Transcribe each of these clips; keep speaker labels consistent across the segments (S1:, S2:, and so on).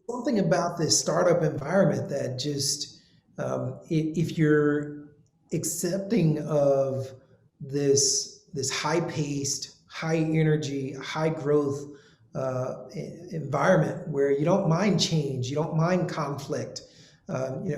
S1: something about this startup environment that just, if you're accepting of this high paced, high energy, high growth environment where you don't mind change, you don't mind conflict.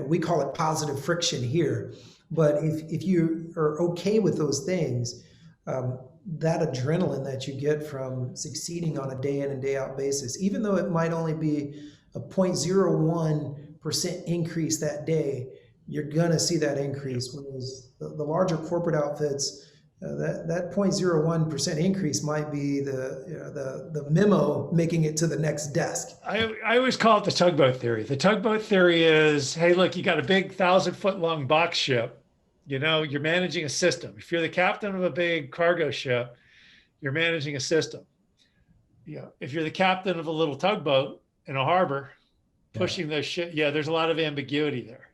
S1: We call it positive friction here. But if you are okay with those things, um, that adrenaline that you get from succeeding on a day in and day out basis, even though it might only be a 0.01% increase that day, you're going to see that increase. Whereas the larger corporate outfits, that 0.01% increase might be the memo making it to the next desk.
S2: I always call it the tugboat theory. The tugboat theory is, hey, look, you got a big 1,000 foot long box ship. You're managing a system. If you're the captain of a big cargo ship, you're managing a system. If you're the captain of a little tugboat in a harbor,
S1: Yeah,
S2: pushing those shit, yeah, there's a lot of ambiguity there.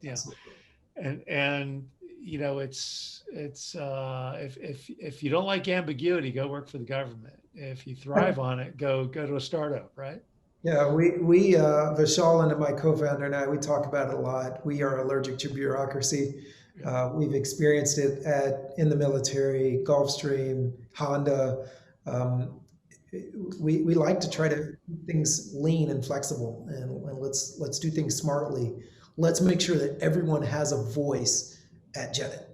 S1: absolutely.
S2: And it's if you don't like ambiguity, go work for the government. If you thrive on it, go to a startup, right?
S1: Yeah, we Vishal and my co-founder and I, we talk about it a lot. We are allergic to bureaucracy.
S2: Yeah.
S1: We've experienced it in the military, Gulfstream, Honda. Um, we like to try to keep things lean and flexible, and let's do things smartly. Let's make sure that everyone has a voice at Jetted.